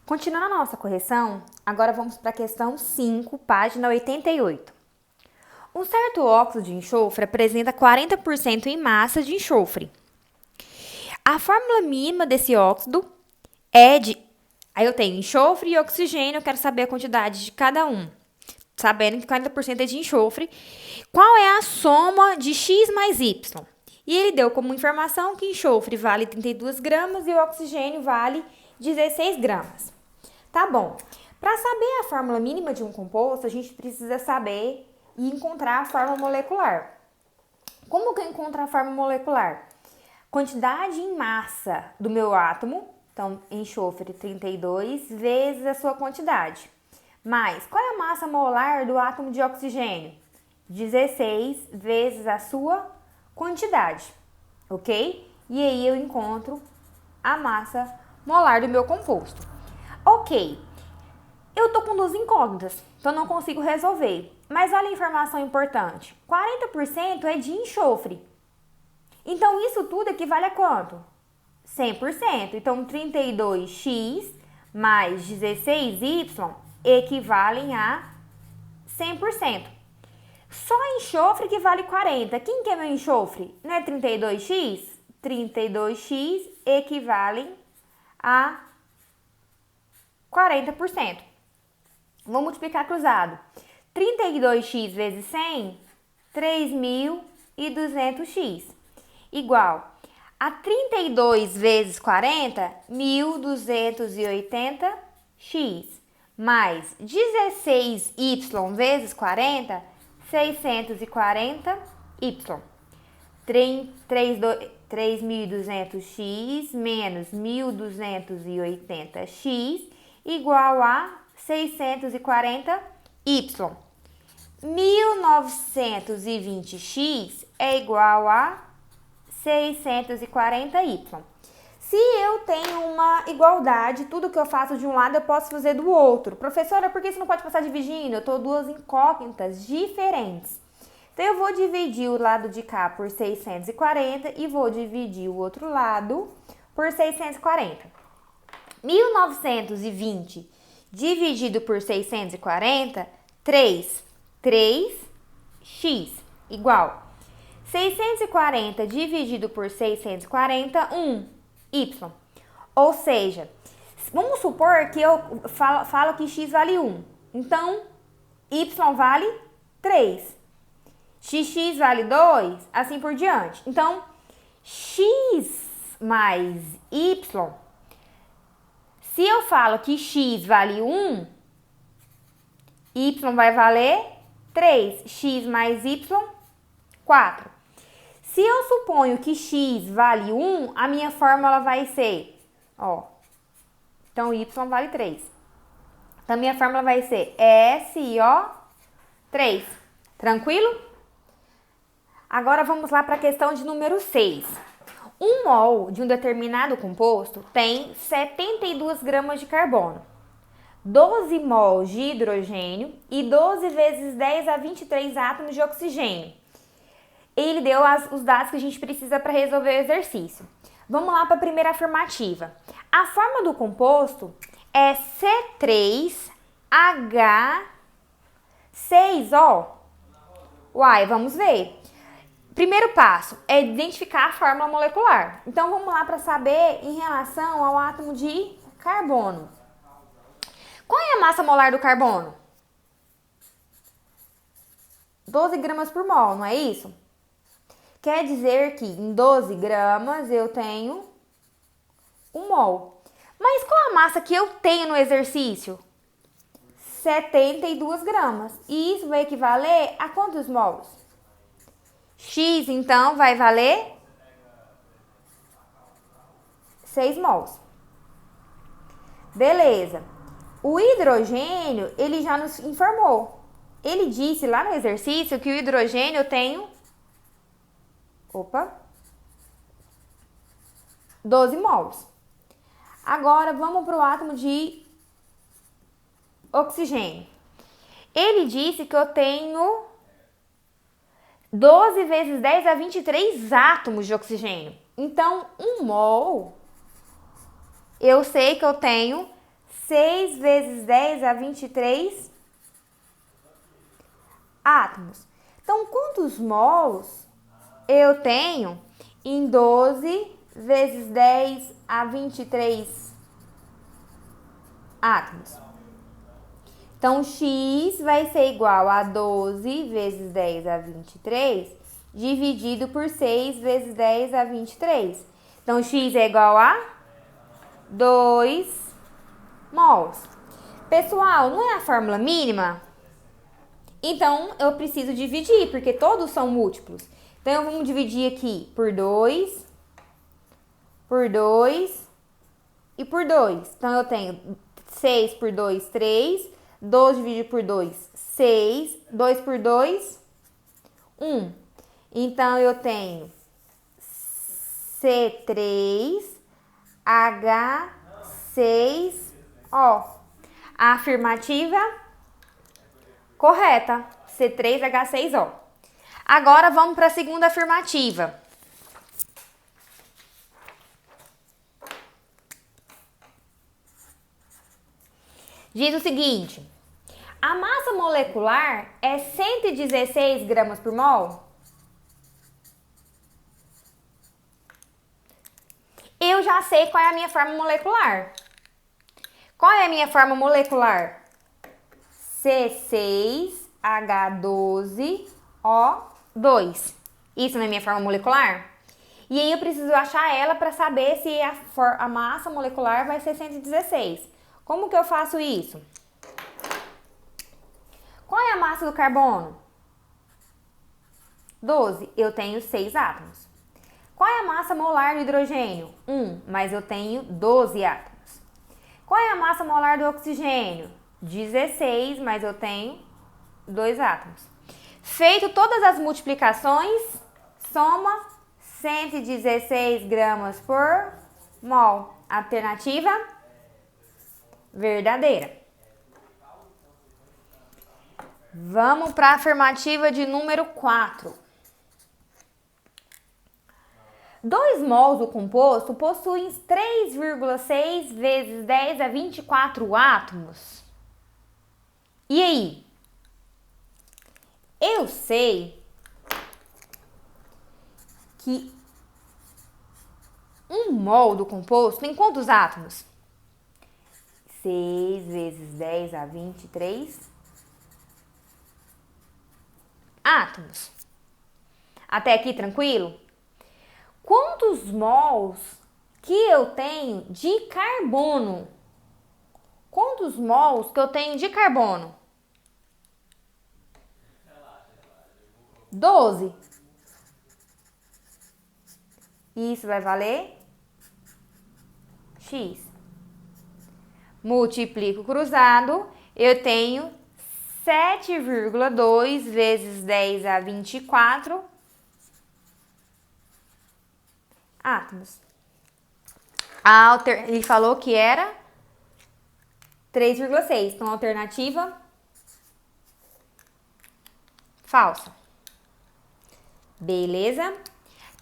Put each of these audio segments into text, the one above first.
Continuando a nossa correção, agora vamos para a questão 5, página 88. Um certo óxido de enxofre apresenta 40% em massa de enxofre. A fórmula mínima desse óxido é de... Aí eu tenho enxofre e oxigênio, eu quero saber a quantidade de cada um. Sabendo que 40% é de enxofre. Qual é a soma de X mais Y? E ele deu como informação que enxofre vale 32 gramas e o oxigênio vale 16 gramas. Tá bom. Para saber a fórmula mínima de um composto, a gente precisa saber e encontrar a fórmula molecular. Como que eu encontro a fórmula molecular? Quantidade em massa do meu átomo, então enxofre 32, vezes a sua quantidade. Mais, qual é a massa molar do átomo de oxigênio? 16 vezes a sua quantidade, ok? E aí eu encontro a massa molar do meu composto. Ok, eu tô com duas incógnitas, então não consigo resolver. Mas olha a informação importante, 40% é de enxofre. Então isso tudo equivale a quanto? 100%. Então 32x mais 16y equivalem a 100%. Só enxofre que vale 40. Quem que é meu enxofre? Não é 32x? 32x equivalem a 40%. Vou multiplicar cruzado. 32x vezes 100, 3.200x. Igual a 32 vezes 40, 1.280x. Mais 16y vezes 40, 640y. 3.200x menos 1.280x igual a 640y. 1920x é igual a 640y. Se eu tenho uma igualdade, tudo que eu faço de um lado eu posso fazer do outro. Professora, por que você não pode passar dividindo? Eu estou duas incógnitas diferentes. Então, eu vou dividir o lado de cá por 640 e vou dividir o outro lado por 640. 1920 dividido por 640, 3x igual 640 dividido por 640, 1y. Ou seja, vamos supor que eu falo que x vale 1. Então, y vale 3. X vale 2, assim por diante. Então, x mais y, se eu falo que x vale 1, y vai valer 3. X mais y, 4. Se eu suponho que x vale 1, a minha fórmula vai ser, ó, então y vale 3. Então, a minha fórmula vai ser SiO3. Tranquilo? Agora, vamos lá para a questão de número 6. 1 mol de um determinado composto tem 72 gramas de carbono, 12 mols de hidrogênio e 12 vezes 10 a 23 átomos de oxigênio. Ele deu os dados que a gente precisa para resolver o exercício. Vamos lá para a primeira afirmativa. A forma do composto é C3H6O. Uai, vamos ver. Primeiro passo é identificar a fórmula molecular. Então, vamos lá para saber em relação ao átomo de carbono. Qual é a massa molar do carbono? 12 gramas por mol, não é isso? Quer dizer que em 12 gramas eu tenho 1 mol. Mas qual a massa que eu tenho no exercício? 72 gramas. E isso vai equivaler a quantos mols? X, então, vai valer 6 mols. Beleza. O hidrogênio, ele já nos informou. Ele disse lá no exercício que o hidrogênio eu tenho 12 mols. Agora, vamos para o átomo de oxigênio. Ele disse que eu tenho 12 vezes 10 a 23 átomos de oxigênio. Então, 1 mol, eu sei que eu tenho 6 vezes 10 a 23 átomos. Então, quantos mols eu tenho em 12 vezes 10 a 23 átomos? Então, x vai ser igual a 12 vezes 10 a 23 dividido por 6 vezes 10 a 23. Então, x é igual a 2 mols. Pessoal, não é a fórmula mínima? Então, eu preciso dividir, porque todos são múltiplos. Então, vamos dividir aqui por 2 e por 2. Então, eu tenho 6 por 2, 3. 12 dividido por 2, 6. 2 por 2, 1. Então, eu tenho C3H6O. A afirmativa correta, C3H6O. Agora, vamos para a segunda afirmativa. Diz o seguinte: a massa molecular é 116 gramas por mol? Eu já sei qual é a minha forma molecular. Qual é a minha forma molecular? C6H12O2. Isso não é minha forma molecular? E aí eu preciso achar ela para saber se a massa molecular vai ser 116. Como que eu faço isso? Qual é a massa do carbono? 12. Eu tenho 6 átomos. Qual é a massa molar do hidrogênio? 1, mas eu tenho 12 átomos. Qual é a massa molar do oxigênio? 16, mas eu tenho 2 átomos. Feito todas as multiplicações, soma 116 gramas por mol. Alternativa verdadeira. Vamos para a afirmativa de número 4. 2 mols do composto possuem 3,6 vezes 10 a 24 átomos. E aí? Eu sei que 1 mol do composto tem quantos átomos? 6 vezes 10 a 23 átomos. Até aqui tranquilo? Quantos mols que eu tenho de carbono? Quantos mols que eu tenho de carbono? 12. Isso vai valer X. Multiplico cruzado, eu tenho 7,2 vezes 10 a 24 átomos. Ele falou que era 3,6. Então, alternativa falsa. Beleza?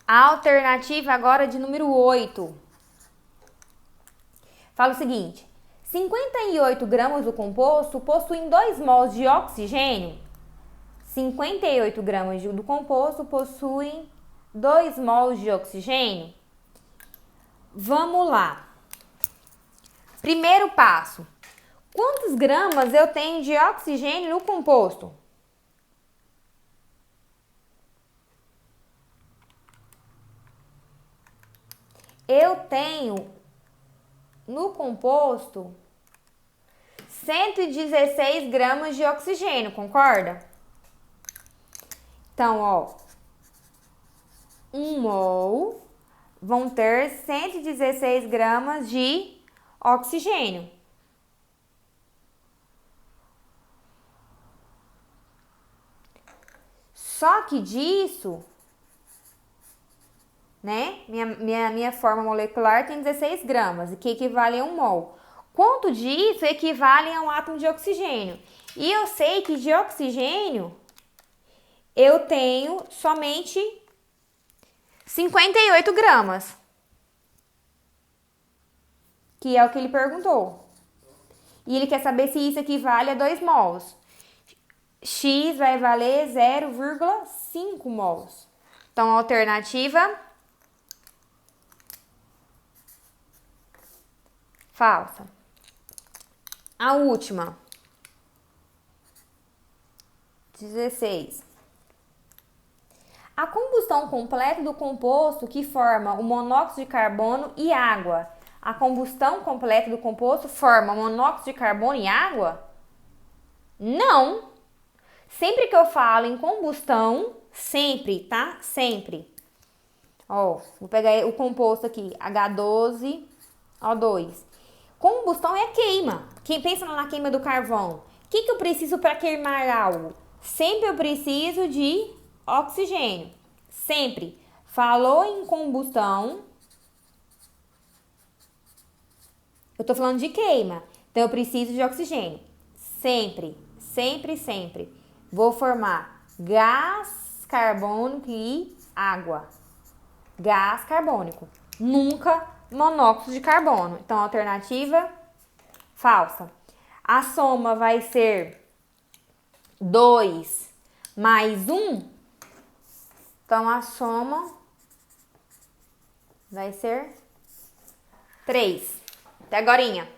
Alternativa agora de número 8. Fala o seguinte: 58 gramas do composto possuem 2 mols de oxigênio. 58 gramas do composto possuem 2 mols de oxigênio. Vamos lá. Primeiro passo. Quantos gramas eu tenho de oxigênio no composto? Eu tenho no composto 116 gramas de oxigênio, concorda? Então, ó, 1 mol vão ter 116 gramas de oxigênio. Só que disso, né, minha forma molecular tem 16 gramas, que equivale a 1 mol. Quanto disso equivale a um átomo de oxigênio? E eu sei que de oxigênio eu tenho somente 58 gramas, que é o que ele perguntou. E ele quer saber se isso equivale a 2 mols. X vai valer 0,5 mols. Então, a alternativa falsa. A última. 16. A combustão completa do composto que forma o monóxido de carbono e água. A combustão completa do composto forma monóxido de carbono e água? Não. Sempre que eu falo em combustão, sempre, tá? Sempre. Ó, vou pegar o composto aqui, H12O2. Combustão é queima. Quem pensa na queima do carvão? O que eu preciso para queimar algo? Sempre eu preciso de oxigênio. Sempre. Falou em combustão, eu tô falando de queima. Então eu preciso de oxigênio. Sempre, sempre, sempre. Vou formar gás carbônico e água. Gás carbônico. Nunca monóxido de carbono. Então, alternativa falsa. A soma vai ser 2 mais 1. Então, a soma vai ser 3. Até agorinha.